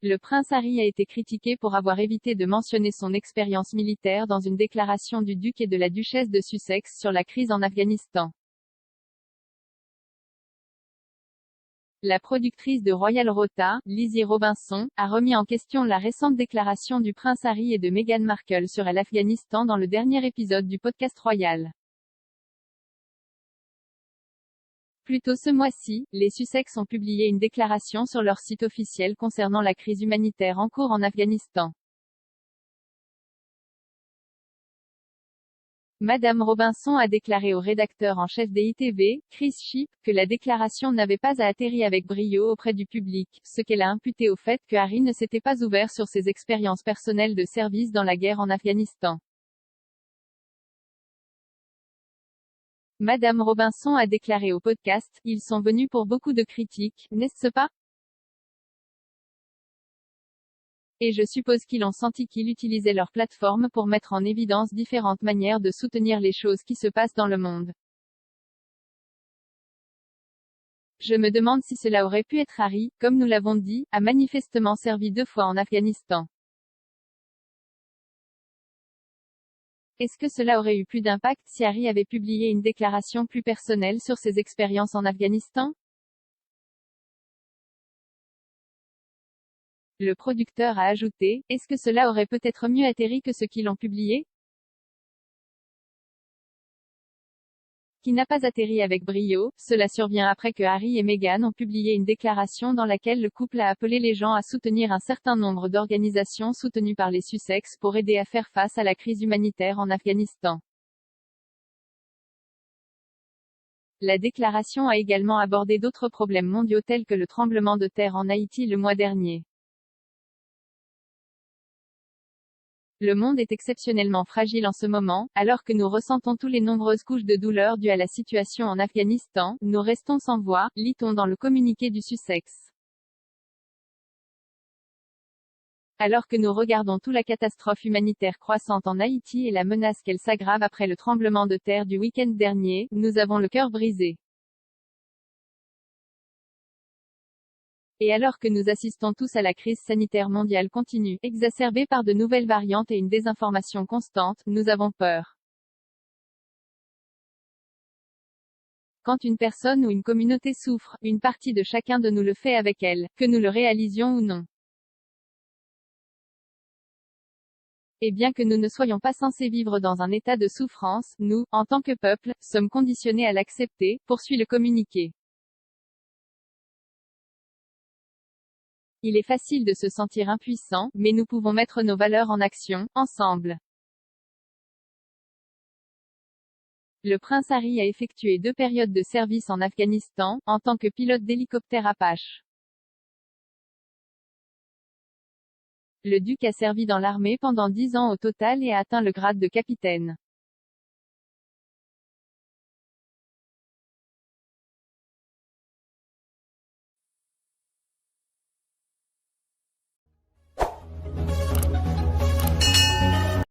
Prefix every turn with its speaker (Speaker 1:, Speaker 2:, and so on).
Speaker 1: Le prince Harry a été critiqué pour avoir évité de mentionner son expérience militaire dans une déclaration du duc et de la duchesse de Sussex sur la crise en Afghanistan. La productrice de Royal Rota, Lizzie Robinson, a remis en question la récente déclaration du prince Harry et de Meghan Markle sur l'Afghanistan dans le dernier épisode du podcast royal. Plus tôt ce mois-ci, les Sussex ont publié une déclaration sur leur site officiel concernant la crise humanitaire en cours en Afghanistan. Madame Robinson a déclaré au rédacteur en chef d'EITV, Chris Shipp, que la déclaration n'avait pas atterri avec brio auprès du public, ce qu'elle a imputé au fait que Harry ne s'était pas ouvert sur ses expériences personnelles de service dans la guerre en Afghanistan. Madame Robinson a déclaré au podcast, « Ils sont venus pour beaucoup de critiques, n'est-ce pas ? Et je suppose qu'ils ont senti qu'ils utilisaient leur plateforme pour mettre en évidence différentes manières de soutenir les choses qui se passent dans le monde. Je me demande si cela aurait pu être Harry, comme nous l'avons dit, a manifestement servi 2 fois en Afghanistan. Est-ce que cela aurait eu plus d'impact si Harry avait publié une déclaration plus personnelle sur ses expériences en Afghanistan ? Le producteur a ajouté, « Est-ce que cela aurait peut-être mieux atterri que ceux qui l'ont publié ? » Qui n'a pas atterri avec brio, cela survient après que Harry et Meghan ont publié une déclaration dans laquelle le couple a appelé les gens à soutenir un certain nombre d'organisations soutenues par les Sussex pour aider à faire face à la crise humanitaire en Afghanistan. La déclaration a également abordé d'autres problèmes mondiaux tels que le tremblement de terre en Haïti le mois dernier. Le monde est exceptionnellement fragile en ce moment, alors que nous ressentons tous les nombreuses couches de douleur dues à la situation en Afghanistan, nous restons sans voix, lit-on dans le communiqué du Sussex. Alors que nous regardons toute la catastrophe humanitaire croissante en Haïti et la menace qu'elle s'aggrave après le tremblement de terre du week-end dernier, nous avons le cœur brisé. Et alors que nous assistons tous à la crise sanitaire mondiale continue, exacerbée par de nouvelles variantes et une désinformation constante, nous avons peur. Quand une personne ou une communauté souffre, une partie de chacun de nous le fait avec elle, que nous le réalisions ou non. Et bien que nous ne soyons pas censés vivre dans un état de souffrance, nous, en tant que peuple, sommes conditionnés à l'accepter, poursuit le communiqué. Il est facile de se sentir impuissant, mais nous pouvons mettre nos valeurs en action, ensemble. Le prince Harry a effectué 2 périodes de service en Afghanistan, en tant que pilote d'hélicoptère Apache. Le duc a servi dans l'armée pendant 10 ans au total et a atteint le grade de capitaine.